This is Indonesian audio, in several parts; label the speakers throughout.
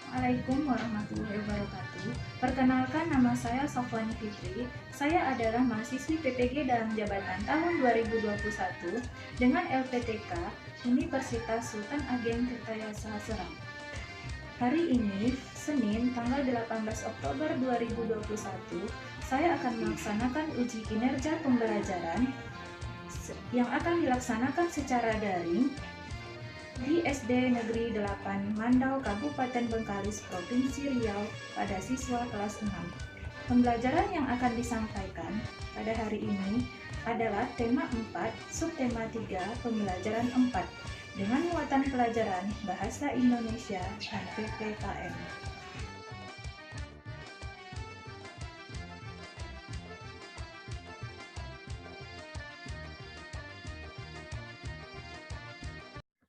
Speaker 1: Assalamualaikum warahmatullahi wabarakatuh. Perkenalkan, nama saya Sofwani Fitri. Saya adalah mahasiswi PPG dalam jabatan tahun 2021 dengan LPTK Universitas Sultan Ageng Tirtayasa Serang. Hari ini, Senin, tanggal 18 Oktober 2021, saya akan melaksanakan uji kinerja pembelajaran yang akan dilaksanakan secara daring di SD Negeri 8 Mandau, Kabupaten Bengkalis, Provinsi Riau pada siswa kelas 6. Pembelajaran yang akan disampaikan pada hari ini adalah tema 4, subtema 3, pembelajaran 4 dengan muatan pelajaran Bahasa Indonesia dan PPKN.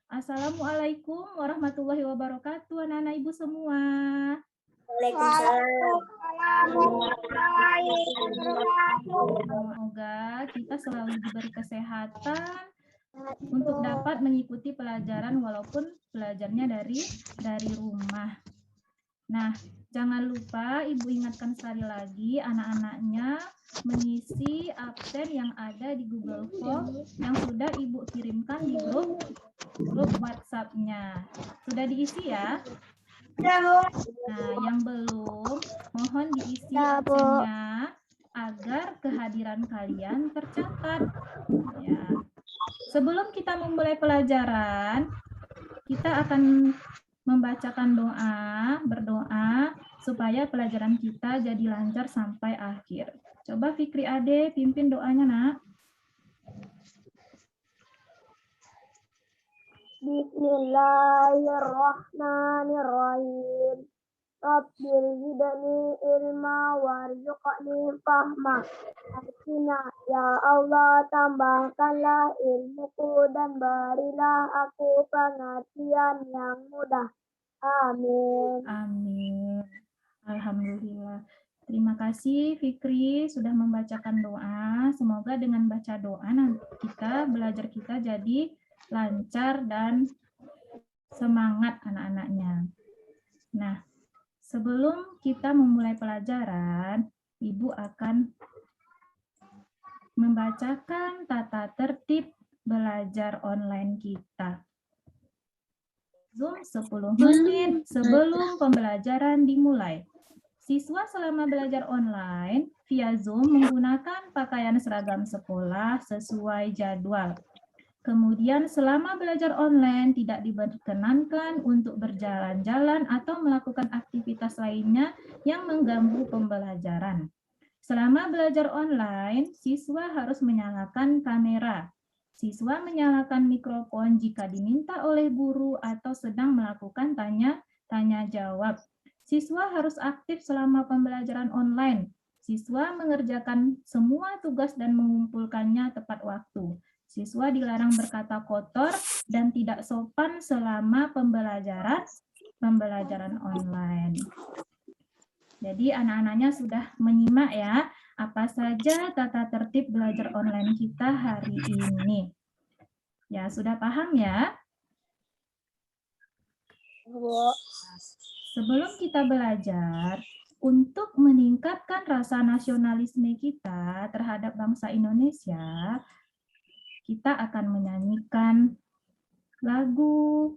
Speaker 1: Assalamualaikum warahmatullahi wabarakatuh, anak-anak ibu semua. Semoga kita selalu diberi kesehatan untuk dapat mengikuti pelajaran walaupun belajarnya dari rumah. Nah, jangan lupa ibu ingatkan sekali lagi anak-anaknya mengisi absen yang ada di Google Form yang sudah ibu kirimkan di grup WhatsApp-nya. Sudah diisi ya? Nah, yang belum, mohon diisi absennya agar kehadiran kalian tercatat. Ya. Sebelum kita memulai pelajaran, kita akan membacakan berdoa supaya pelajaran kita jadi lancar sampai akhir. Coba Fikri Ade pimpin doanya, Nak.
Speaker 2: Bismillahirrahmanirrahim. Rabbil zidni ilma warzuqni fahma. Artinya, ya Allah, tambahkanlah ilmuku dan berilah aku pengertian yang mudah. Amin.
Speaker 1: Amin. Alhamdulillah. Terima kasih Fikri sudah membacakan doa. Semoga dengan baca doa nanti belajar kita jadi lancar dan semangat anak-anaknya. Nah, sebelum kita memulai pelajaran, Ibu akan membacakan tata tertib belajar online kita. Zoom 10 menit sebelum pembelajaran dimulai. Siswa selama belajar online via Zoom menggunakan pakaian seragam sekolah sesuai jadwal. Kemudian selama belajar online tidak diperkenankan untuk berjalan-jalan atau melakukan aktivitas lainnya yang mengganggu pembelajaran. Selama belajar online, siswa harus menyalakan kamera. Siswa menyalakan mikrofon jika diminta oleh guru atau sedang melakukan tanya jawab. Siswa harus aktif selama pembelajaran online. Siswa mengerjakan semua tugas dan mengumpulkannya tepat waktu. Siswa dilarang berkata kotor dan tidak sopan selama pembelajaran online. Jadi anak-anaknya sudah menyimak ya, apa saja tata tertib belajar online kita hari ini. Ya, sudah paham ya? Sebelum kita belajar, untuk meningkatkan rasa nasionalisme kita terhadap bangsa Indonesia, kita akan menyanyikan lagu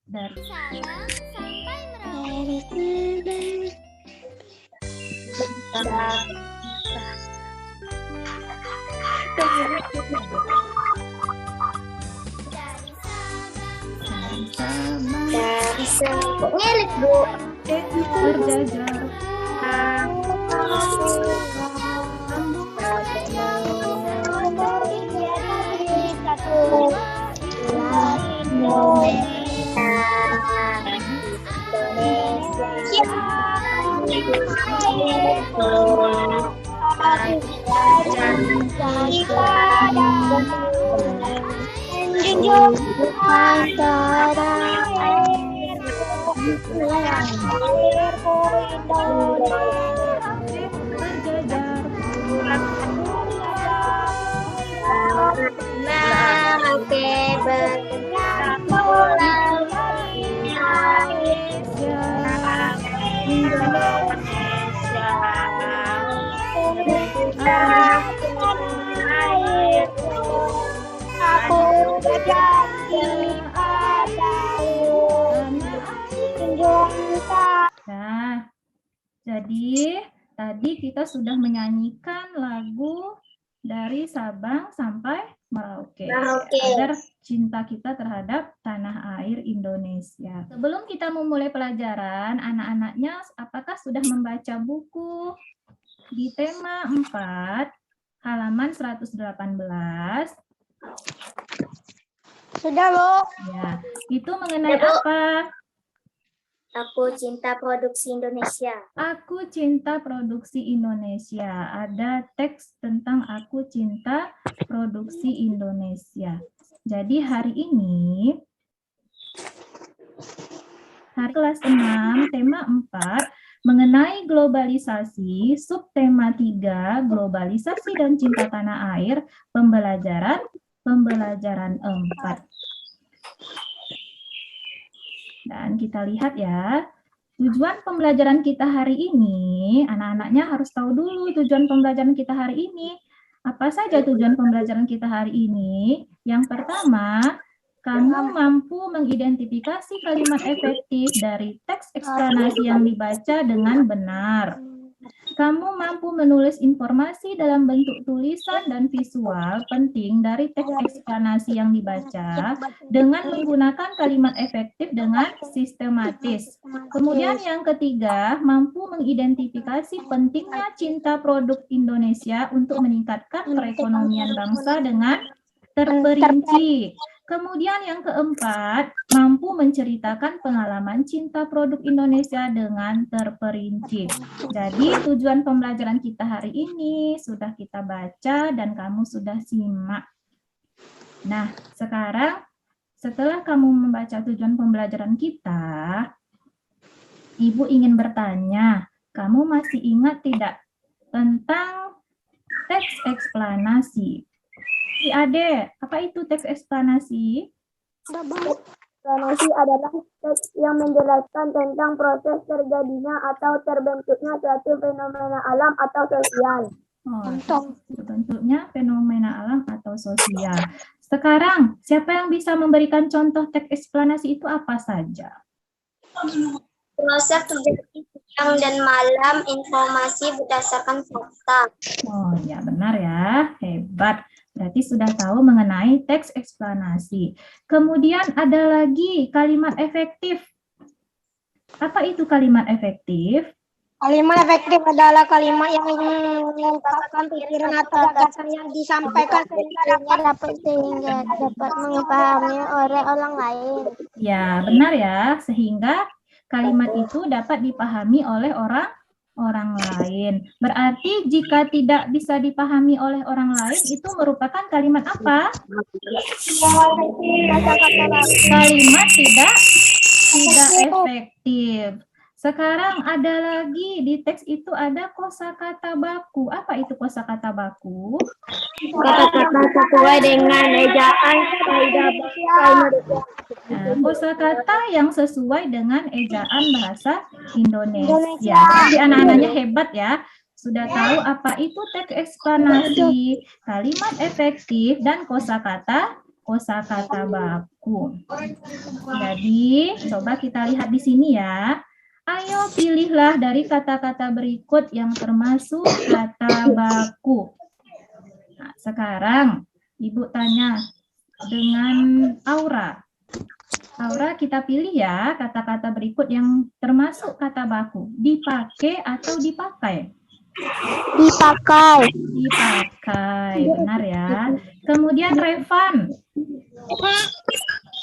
Speaker 1: dari Sabang sampai Merauke.
Speaker 2: Dari Sabang ngelik Bu.
Speaker 1: Berjajar Jadi, tadi kita sudah menyanyikan lagu dari Sabang sampai Merauke.
Speaker 2: Merauke.
Speaker 1: Agar cinta kita terhadap tanah air Indonesia. Sebelum kita memulai pelajaran, anak-anaknya apakah sudah membaca buku di tema 4, halaman 118?
Speaker 2: Sudah, Bu.
Speaker 1: Ya, itu mengenai apa?
Speaker 2: Aku cinta produksi Indonesia.
Speaker 1: Aku cinta produksi Indonesia. Ada teks tentang aku cinta produksi Indonesia. Jadi hari ini, hari kelas 6, tema 4, mengenai globalisasi, subtema 3, globalisasi dan cinta tanah air, pembelajaran 4. Dan kita lihat ya, tujuan pembelajaran kita hari ini, anak-anaknya harus tahu dulu tujuan pembelajaran kita hari ini. Apa saja tujuan pembelajaran kita hari ini? Yang pertama, kamu mampu mengidentifikasi kalimat efektif dari teks eksplanasi yang dibaca dengan benar. Kamu mampu menulis informasi dalam bentuk tulisan dan visual penting dari teks eksplanasi yang dibaca dengan menggunakan kalimat efektif dengan sistematis. Kemudian yang ketiga, mampu mengidentifikasi pentingnya cinta produk Indonesia untuk meningkatkan perekonomian bangsa dengan terperinci. Kemudian yang keempat, mampu menceritakan pengalaman cinta produk Indonesia dengan terperinci. Jadi tujuan pembelajaran kita hari ini sudah kita baca dan kamu sudah simak. Nah, sekarang setelah kamu membaca tujuan pembelajaran kita, Ibu ingin bertanya, kamu masih ingat tidak tentang teks eksplanasi? Ade, apa itu teks eksplanasi?
Speaker 2: Eksplanasi adalah teks yang menjelaskan tentang proses terjadinya atau terbentuknya suatu fenomena alam atau sosial.
Speaker 1: Terbentuknya fenomena alam atau sosial. Sekarang, siapa yang bisa memberikan contoh teks eksplanasi itu apa saja?
Speaker 2: Proses terjadi siang dan malam, informasi berdasarkan fakta.
Speaker 1: Oh ya, benar ya, hebat. Berarti sudah tahu mengenai teks eksplanasi. Kemudian ada lagi kalimat efektif. Apa itu kalimat efektif?
Speaker 2: Kalimat efektif adalah kalimat yang mengungkapkan pikiran atau gagasan yang disampaikan sehingga dapat dipahami oleh orang lain.
Speaker 1: Ya, benar ya. Sehingga kalimat itu dapat dipahami oleh orang lain. Berarti jika tidak bisa dipahami oleh orang lain, itu merupakan kalimat apa? Kalimat tidak efektif. Sekarang ada lagi di teks itu ada kosakata baku. Apa itu kosakata baku?
Speaker 2: Kata-kata sesuai dengan ejaan
Speaker 1: kosakata yang sesuai dengan ejaan bahasa Indonesia. Jadi anak-anaknya hebat ya. Sudah tahu apa itu teks eksplanasi, kalimat efektif, dan kosakata baku. Jadi coba kita lihat di sini ya. Ayo pilihlah dari kata-kata berikut yang termasuk kata baku. Nah, sekarang Ibu tanya dengan Aura. Aura, kita pilih ya kata-kata berikut yang termasuk kata baku. Dipakai atau dipakai?
Speaker 2: Dipakai.
Speaker 1: Dipakai, benar ya. Kemudian Revan.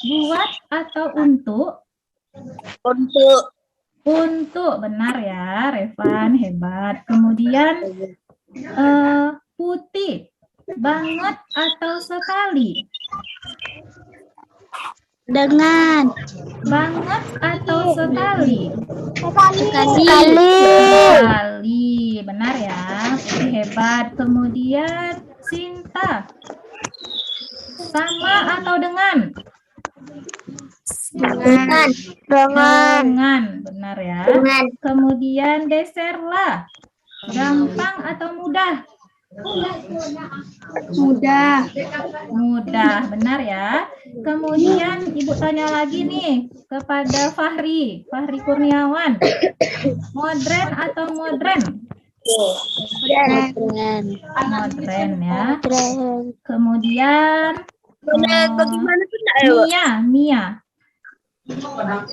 Speaker 1: Buat atau untuk? Untuk, benar ya, Revan, hebat. Kemudian Putih, banget atau sekali?
Speaker 2: Dengan.
Speaker 1: Banget atau sekali?
Speaker 2: Sekali.
Speaker 1: Benar ya, Putih hebat. Kemudian Sinta, sama atau dengan? Dengan, benar ya. Kemudian Deserla, gampang atau mudah?
Speaker 2: Mudah.
Speaker 1: Mudah, benar ya. Kemudian Ibu tanya lagi nih kepada Fahri Kurniawan. Modern atau modern? Modern ya. Kemudian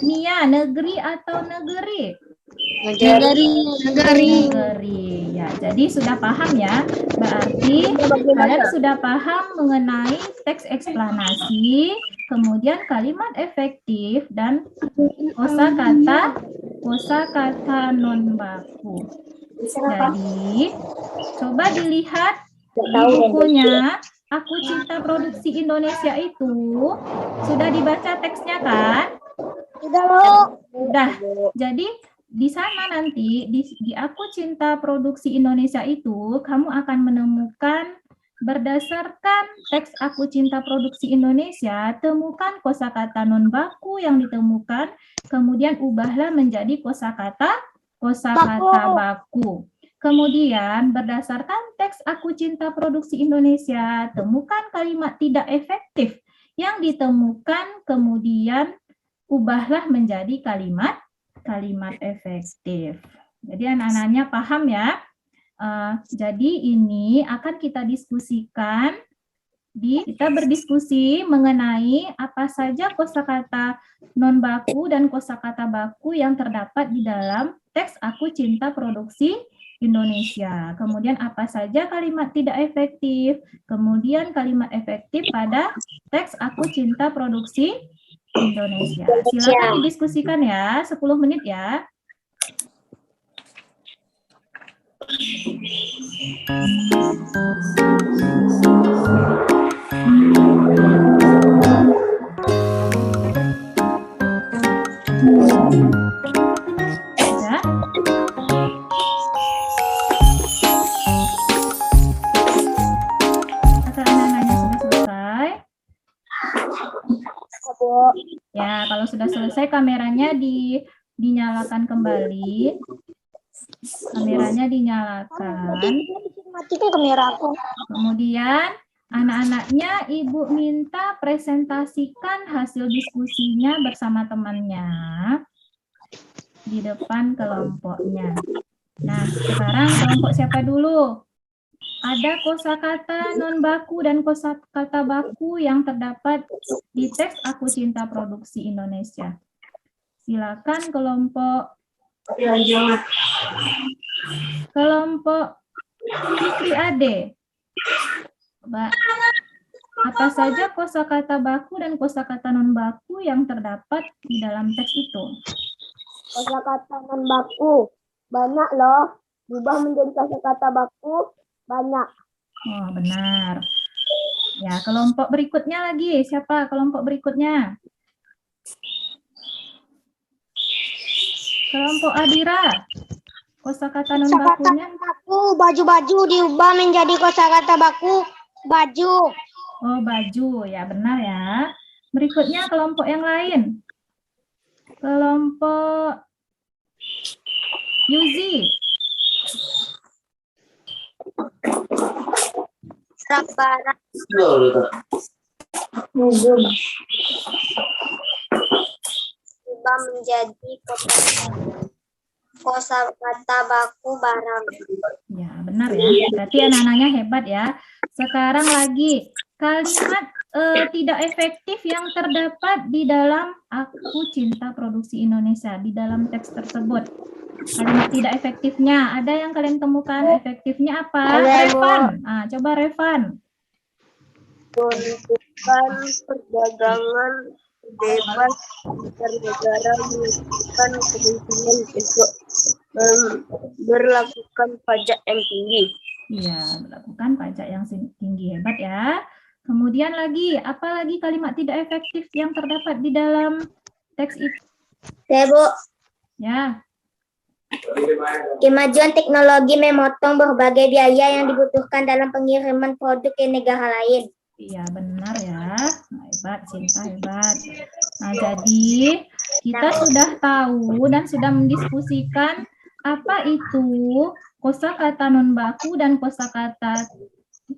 Speaker 1: Mia, negeri atau negeri? Negeri. Ya, jadi sudah paham ya. Berarti kalian sudah paham mengenai teks eksplanasi, kemudian kalimat efektif dan kosakata non baku. Jadi, coba dilihat di bukunya Aku Cinta Produksi Indonesia itu sudah dibaca teksnya kan? Sudah. Jadi di sana nanti di Aku Cinta Produksi Indonesia itu kamu akan menemukan berdasarkan teks Aku Cinta Produksi Indonesia, temukan kosakata non baku yang ditemukan, kemudian ubahlah menjadi kosakata baku. Kemudian berdasarkan teks Aku Cinta Produksi Indonesia, temukan kalimat tidak efektif yang ditemukan, kemudian ubahlah menjadi kalimat efektif. Jadi anak-anaknya paham ya? Jadi ini akan kita diskusikan, kita berdiskusi mengenai apa saja kosakata non baku dan kosakata baku yang terdapat di dalam teks Aku Cinta Produksi Indonesia. Kemudian apa saja kalimat tidak efektif, kemudian kalimat efektif pada teks Aku Cinta Produksi Indonesia. Silakan didiskusikan ya, 10 menit ya. Ya. Apakah anak-anaknya sudah selesai? Ya, kalau sudah selesai kameranya dinyalakan kembali. Kameranya dinyalakan.
Speaker 2: Matikan kamera aku.
Speaker 1: Kemudian anak-anaknya Ibu minta presentasikan hasil diskusinya bersama temannya di depan kelompoknya. Nah, sekarang kelompok siapa dulu? Ada kosakata non baku dan kosakata baku yang terdapat di teks Aku Cinta Produksi Indonesia. Silakan kelompok Fikri Ade. Coba, apa saja kosakata baku dan kosakata non baku yang terdapat di dalam teks itu?
Speaker 2: Kosakata non baku banyak loh. Berubah menjadi kosakata baku banyak.
Speaker 1: Oh, benar. Ya, kelompok berikutnya lagi. Siapa kelompok berikutnya? Kelompok Adira. Kosakata non bakunya?
Speaker 2: Baku, baju-baju diubah menjadi kosakata baku baju.
Speaker 1: Oh, baju. Ya, benar ya. Berikutnya kelompok yang lain. Kelompok Yuzi.
Speaker 2: Barat. Ubah menjadi kosakata baku barang.
Speaker 1: Ya, benar ya. Berarti anak-anaknya hebat ya. Sekarang lagi kalimat tidak efektif yang terdapat di dalam Aku Cinta Produksi Indonesia, di dalam teks tersebut. Kalimat tidak efektifnya, ada yang kalian temukan efektifnya apa? Revan. Nah, coba Revan.
Speaker 2: Menentukan perdagangan bebas antar negara, menentukan kemungkinan untuk berlakukan pajak yang tinggi.
Speaker 1: Iya, berlakukan pajak yang tinggi. Hebat ya. Kemudian lagi, apa lagi kalimat tidak efektif yang terdapat di dalam teks itu?
Speaker 2: Ya, Bu.
Speaker 1: Ya.
Speaker 2: Kemajuan teknologi memotong berbagai biaya yang dibutuhkan dalam pengiriman produk ke negara lain.
Speaker 1: Iya, benar ya. Hebat, Cinta, hebat. Nah, jadi kita sudah tahu dan sudah mendiskusikan apa itu kosakata non baku dan kosakata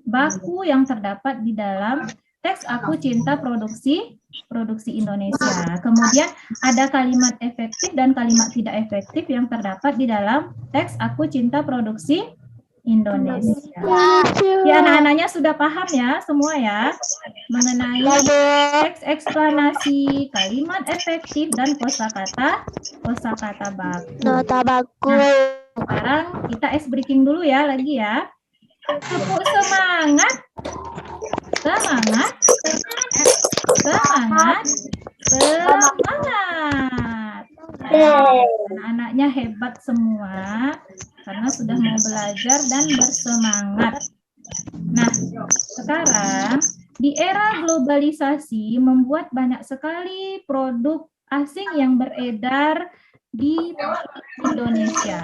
Speaker 1: baku yang terdapat di dalam teks aku cinta produksi Indonesia. Kemudian ada kalimat efektif dan kalimat tidak efektif yang terdapat di dalam teks aku cinta produksi Indonesia. Ya, anak-anaknya sudah paham ya semua ya mengenai teks eksplanasi, kalimat efektif dan kosakata baku.
Speaker 2: Nota bagus.
Speaker 1: Sekarang kita ice breaking dulu ya lagi ya. Tepuk semangat. Semangat. Semangat. Semangat. Anak-anaknya hebat semua karena sudah mau belajar dan bersemangat. Nah, sekarang di era globalisasi membuat banyak sekali produk asing yang beredar di Indonesia.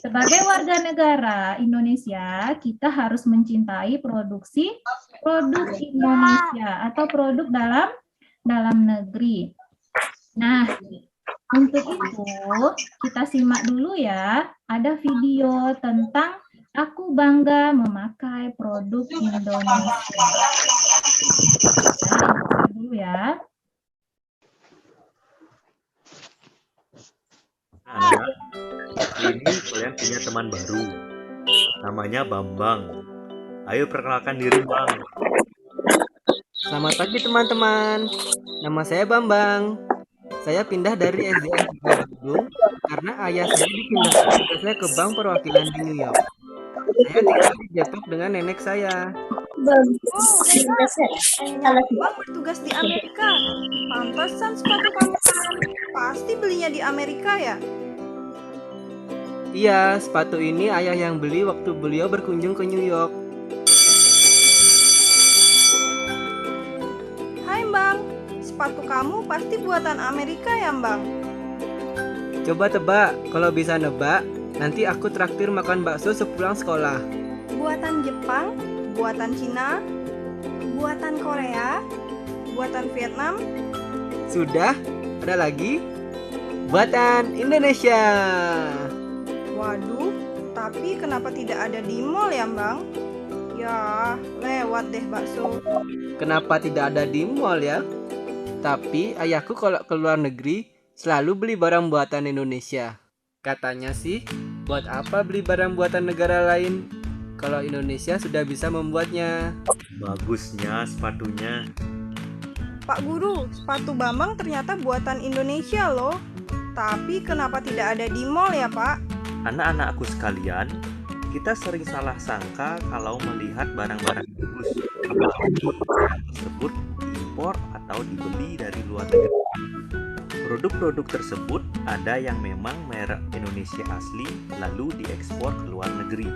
Speaker 1: Sebagai warga negara Indonesia, kita harus mencintai produk Indonesia atau produk dalam negeri. Nah, untuk itu kita simak dulu ya, ada video tentang aku bangga memakai produk Indonesia. Nah, dulu ya.
Speaker 3: Anak, ini kalian punya teman baru. Namanya Bambang. Ayo perkenalkan diri, Bang.
Speaker 4: Selamat pagi teman-teman. Nama saya Bambang. Saya pindah dari SDN Bandung karena ayah saya dipindahkan tugasnya ke Bank Perwakilan di New York. Saya tinggal di Depok dengan nenek saya.
Speaker 5: Bang bertugas di Amerika. Pantesan sepatu kamu pasti belinya di Amerika ya?
Speaker 4: Iya, sepatu ini ayah yang beli waktu beliau berkunjung ke New York.
Speaker 5: Hai Bang, sepatu kamu pasti buatan Amerika ya Bang?
Speaker 4: Coba tebak, kalau bisa nebak, nanti aku traktir makan bakso sepulang sekolah.
Speaker 5: Buatan Jepang, buatan Cina, buatan Korea, buatan Vietnam.
Speaker 4: Sudah, ada lagi? Buatan Indonesia.
Speaker 5: Waduh, tapi kenapa tidak ada di mall ya Bang? Ya, lewat deh bakso.
Speaker 4: Kenapa tidak ada di mall ya? Tapi ayahku kalau ke luar negeri selalu beli barang buatan Indonesia. Katanya sih, buat apa beli barang buatan negara lain kalau Indonesia sudah bisa membuatnya?
Speaker 3: Bagusnya sepatunya.
Speaker 5: Pak Guru, sepatu Bambang ternyata buatan Indonesia loh. Tapi kenapa tidak ada di mall ya Pak?
Speaker 3: Anak-anakku sekalian, kita sering salah sangka kalau melihat barang-barang bagus. Barang tersebut diimpor atau dibeli dari luar negeri. Produk-produk tersebut ada yang memang merek Indonesia asli lalu diekspor ke luar negeri.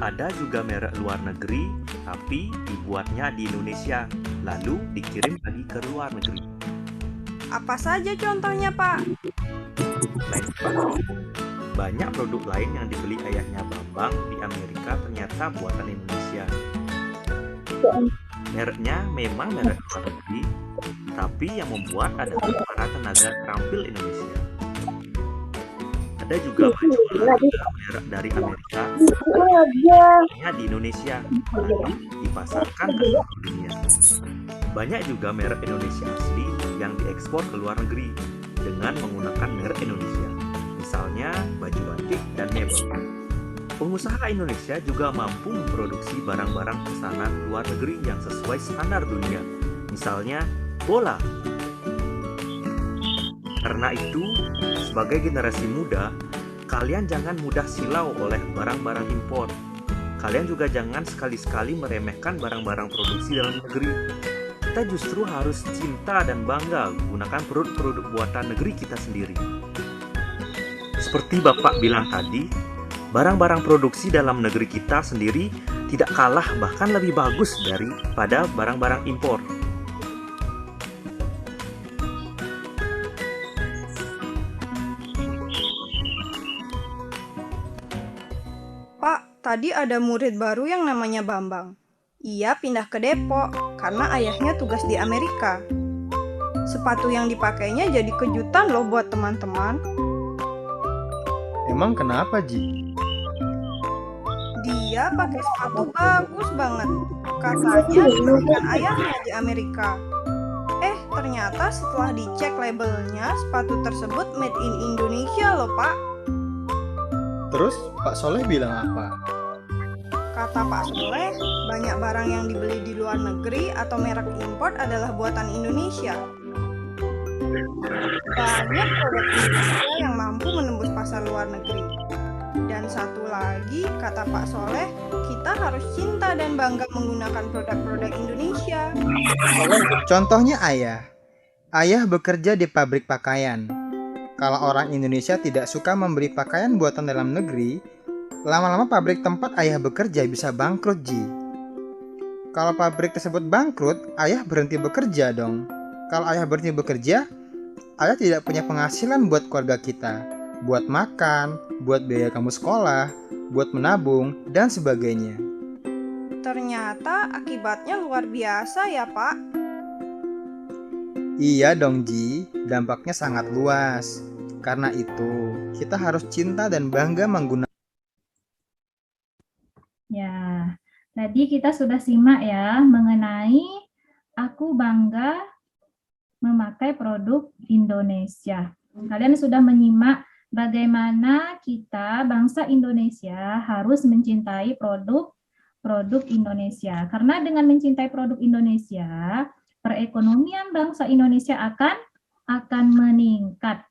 Speaker 3: Ada juga merek luar negeri tapi dibuatnya di Indonesia lalu dikirim lagi ke luar negeri.
Speaker 5: Apa saja contohnya Pak?
Speaker 3: Selain sepatu, banyak produk lain yang dibeli ayahnya Bambang di Amerika ternyata buatan Indonesia. Mereknya memang merek luar negeri, tapi yang membuat adalah para tenaga terampil Indonesia. Ada juga baju olahraga merek dari Amerika, hanya di Indonesia, lalu dipasarkan ke seluruh dunia. Banyak juga merek Indonesia asli yang diekspor ke luar negeri dengan menggunakan merek Indonesia, misalnya baju batik dan mebel. Pengusaha Indonesia juga mampu memproduksi barang-barang pesanan luar negeri yang sesuai standar dunia, misalnya bola. Karena itu, sebagai generasi muda, kalian jangan mudah silau oleh barang-barang impor. Kalian juga jangan sekali-sekali meremehkan barang-barang produksi dalam negeri. Kita justru harus cinta dan bangga gunakan produk-produk buatan negeri kita sendiri. Seperti Bapak bilang tadi, barang-barang produksi dalam negeri kita sendiri tidak kalah bahkan lebih bagus daripada barang-barang impor.
Speaker 5: Pak, tadi ada murid baru yang namanya Bambang. Ia pindah ke Depok karena ayahnya tugas di Amerika. Sepatu yang dipakainya jadi kejutan loh buat teman-teman.
Speaker 6: Emang kenapa, Ji?
Speaker 5: Dia Dia pakai sepatu bagus banget. Katanya dibelikan ayahnya di Amerika. Ternyata setelah dicek labelnya, sepatu tersebut made in Indonesia loh, Pak.
Speaker 6: Terus Pak Soleh bilang apa?
Speaker 5: Kata Pak Soleh, banyak barang yang dibeli di luar negeri atau merek impor adalah buatan Indonesia. Banyak produk Indonesia yang mampu menembus pasar luar negeri. Dan satu lagi, kata Pak Soleh, kita harus cinta dan bangga menggunakan produk-produk Indonesia.
Speaker 6: Contohnya ayah. Ayah bekerja di pabrik pakaian. Kalau orang Indonesia tidak suka memberi pakaian buatan dalam negeri, lama-lama pabrik tempat ayah bekerja bisa bangkrut, Ji. Kalau pabrik tersebut bangkrut, ayah berhenti bekerja dong. Kalau ayah berhenti bekerja, ayah tidak punya penghasilan buat keluarga kita, buat makan, buat biaya kamu sekolah, buat menabung, dan sebagainya.
Speaker 5: Ternyata akibatnya luar biasa ya, Pak.
Speaker 6: Iya dong, Ji, dampaknya sangat luas. Karena itu, kita harus cinta dan bangga menggunakan.
Speaker 1: Ya, tadi kita sudah simak ya mengenai aku bangga memakai produk Indonesia. Kalian sudah menyimak bagaimana kita bangsa Indonesia harus mencintai produk Indonesia. Karena dengan mencintai produk Indonesia, perekonomian bangsa Indonesia akan meningkat.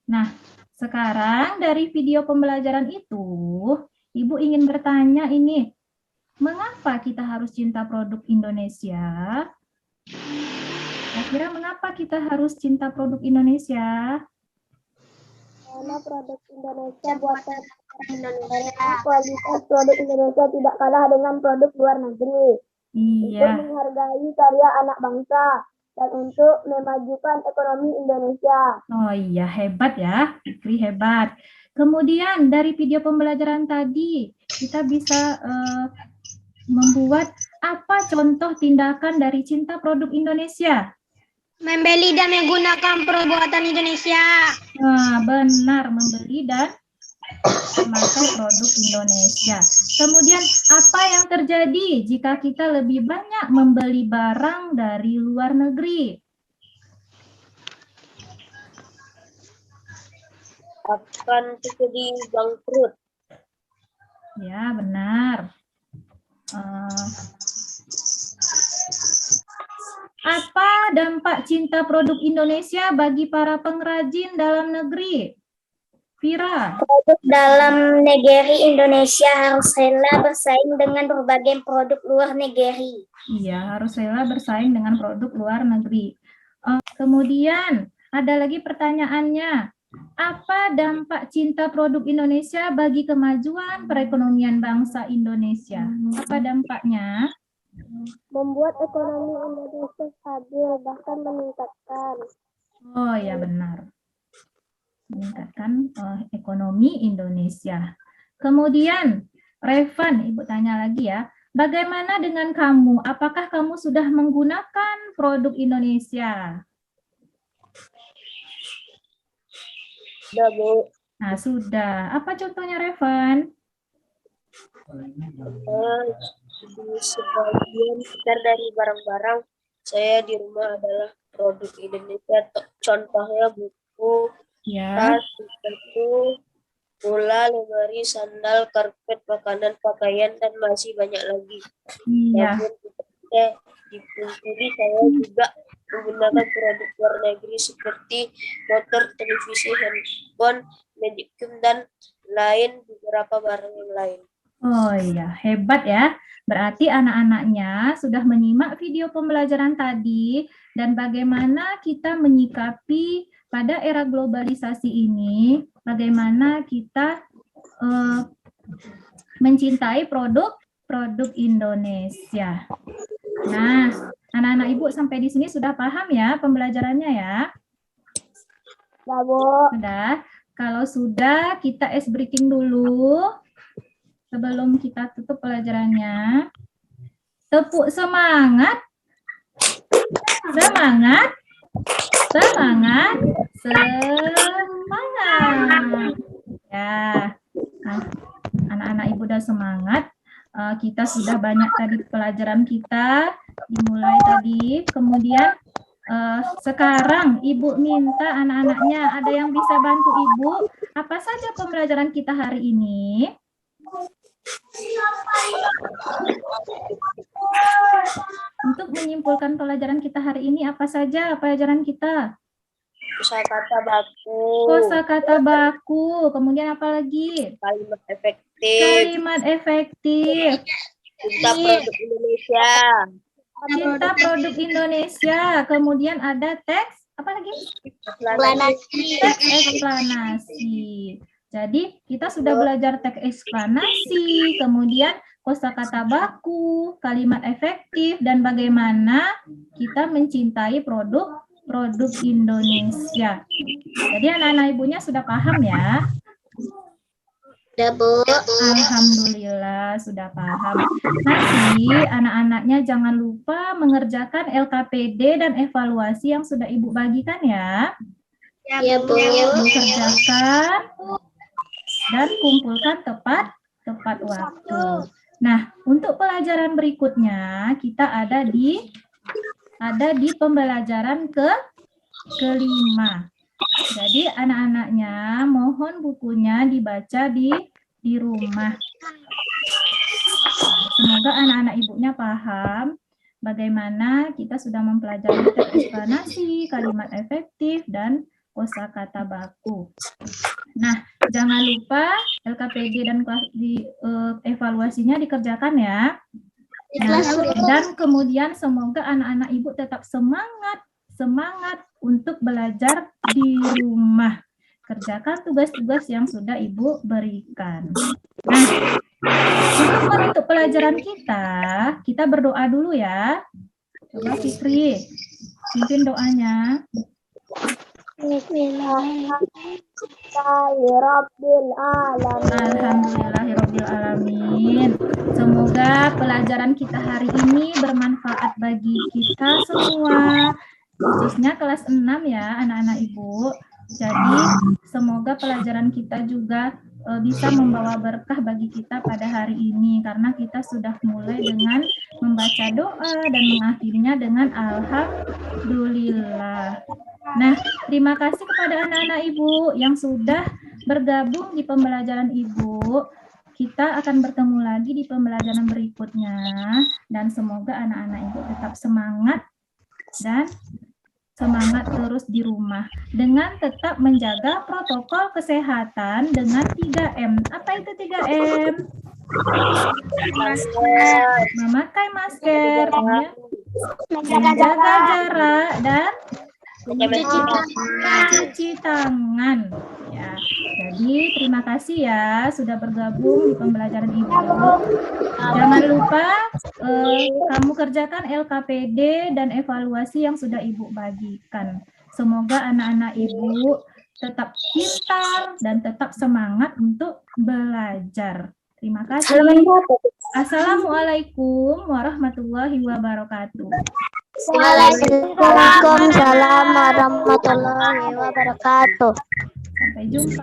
Speaker 1: Nah, sekarang dari video pembelajaran itu, Ibu ingin bertanya ini, mengapa kita harus cinta produk Indonesia? Kira-kira mengapa kita harus cinta produk Indonesia?
Speaker 2: Karena produk Indonesia buatan Indonesia, kualitas produk Indonesia tidak kalah dengan produk luar negeri.
Speaker 1: Iya.
Speaker 2: Untuk menghargai karya anak bangsa dan untuk memajukan ekonomi Indonesia.
Speaker 1: Oh iya, hebat ya, Fikri hebat. Kemudian dari video pembelajaran tadi, kita bisa membuat apa contoh tindakan dari cinta produk Indonesia?
Speaker 2: Membeli dan menggunakan produk buatan Indonesia.
Speaker 1: Nah, benar, membeli dan memakai produk Indonesia. Kemudian apa yang terjadi jika kita lebih banyak membeli barang dari luar negeri?
Speaker 2: Akan terjadi bangkrut.
Speaker 1: Ya, benar. Apa dampak cinta produk Indonesia bagi para pengrajin dalam negeri? Vira.
Speaker 2: Produk dalam negeri Indonesia harus rela bersaing dengan berbagai produk luar negeri.
Speaker 1: Iya, harus rela bersaing dengan produk luar negeri. Kemudian, ada lagi pertanyaannya. Apa dampak cinta produk Indonesia bagi kemajuan perekonomian bangsa Indonesia? Apa dampaknya?
Speaker 2: Membuat ekonomi Indonesia stabil, bahkan meningkatkan.
Speaker 1: Oh ya, benar. Meningkatkan ekonomi Indonesia. Kemudian, Revan, Ibu tanya lagi ya. Bagaimana dengan kamu? Apakah kamu sudah menggunakan produk Indonesia?
Speaker 2: Sudah, Bu.
Speaker 1: Nah, sudah. Apa contohnya, Revan?
Speaker 2: Sebagian besar dari barang-barang saya di rumah adalah produk Indonesia. Contohnya buku,
Speaker 1: Ya.
Speaker 2: tas, sepatu, bola, lemari, sandal, karpet, makanan, pakaian, dan masih banyak lagi.
Speaker 1: Iya.
Speaker 2: Namun di Pungkuri saya juga menggunakan produk luar negeri seperti motor, televisi, handphone, medium, dan lain beberapa barang yang lain.
Speaker 1: Oh iya, hebat ya. Berarti anak-anaknya sudah menyimak video pembelajaran tadi dan bagaimana kita menyikapi pada era globalisasi ini, bagaimana kita mencintai produk Indonesia. Nah, anak-anak Ibu sampai di sini sudah paham ya pembelajarannya ya?
Speaker 2: Ya, Bu.
Speaker 1: Sudah. Kalau sudah, kita ice breaking dulu sebelum kita tutup pelajarannya. Tepuk semangat. Semangat. Semangat. Semangat. Ya. Anak-anak Ibu udah semangat. Kita sudah banyak tadi pelajaran kita dimulai tadi. Kemudian sekarang Ibu minta anak-anaknya ada yang bisa bantu Ibu. Apa saja pembelajaran kita hari ini? Untuk menyimpulkan pelajaran kita hari ini, apa saja pelajaran kita?
Speaker 2: Kosakata baku,
Speaker 1: Kosakata baku, kemudian apa lagi?
Speaker 2: kalimat efektif,
Speaker 1: Kalimat efektif,
Speaker 2: cinta produk Indonesia,
Speaker 1: cinta produk Indonesia, kemudian ada teks, apa lagi? Teks eksplanasi. Jadi kita sudah belajar teks eksplanasi, kemudian kosakata baku, kalimat efektif, dan bagaimana kita mencintai produk Indonesia. Jadi anak-anak ibunya sudah paham ya?
Speaker 2: Sudah, Bu.
Speaker 1: Alhamdulillah sudah paham. Nanti anak-anaknya jangan lupa mengerjakan LKPD dan evaluasi yang sudah Ibu bagikan ya.
Speaker 2: Ya, Bu.
Speaker 1: Ibu kerjakan dan kumpulkan tepat waktu. Nah, untuk pelajaran berikutnya kita ada di pembelajaran kelima. Jadi anak-anaknya mohon bukunya dibaca di rumah. Semoga anak-anak ibunya paham bagaimana kita sudah mempelajari teks eksplanasi, kalimat efektif, dan kosakata baku. Nah, jangan lupa LKPD dan evaluasinya dikerjakan ya. Nah, dan kemudian semoga anak-anak ibu tetap semangat untuk belajar di rumah. Kerjakan tugas-tugas yang sudah ibu berikan. Nah, untuk menutup pelajaran kita berdoa dulu ya. Coba Fikri, pimpin doanya. Alhamdulillahirrabbilalamin. Semoga pelajaran kita hari ini bermanfaat bagi kita semua, khususnya kelas 6 ya anak-anak ibu. Jadi semoga pelajaran kita juga bisa membawa berkah bagi kita pada hari ini, karena kita sudah mulai dengan membaca doa dan mengakhirinya dengan alhamdulillah. Nah, terima kasih kepada anak-anak ibu yang sudah bergabung di pembelajaran ibu. Kita akan bertemu lagi di pembelajaran berikutnya, dan semoga anak-anak ibu tetap semangat dan semangat terus di rumah dengan tetap menjaga protokol kesehatan dengan 3M. Apa itu 3M? Memakai masker, menjaga jarak, dan mencuci tangan. Ya, jadi terima kasih ya sudah bergabung di pembelajaran ibu. Jangan lupa kamu kerjakan LKPD dan evaluasi yang sudah ibu bagikan. Semoga anak-anak ibu tetap pintar dan tetap semangat untuk belajar. Terima kasih. Assalamualaikum warahmatullahi wabarakatuh.
Speaker 2: Waalaikumsalam warahmatullahi wabarakatuh.
Speaker 1: Sampai jumpa.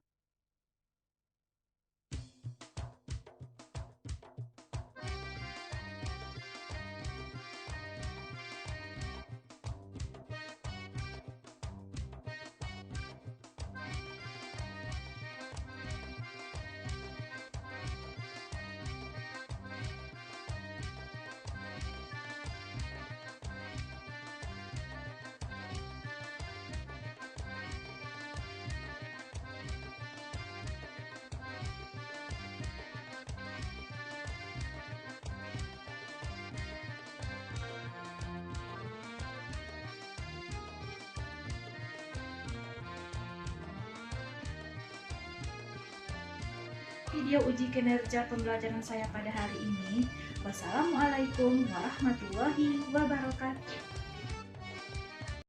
Speaker 1: Video uji kinerja pembelajaran saya pada hari ini. Wassalamualaikum warahmatullahi wabarakatuh.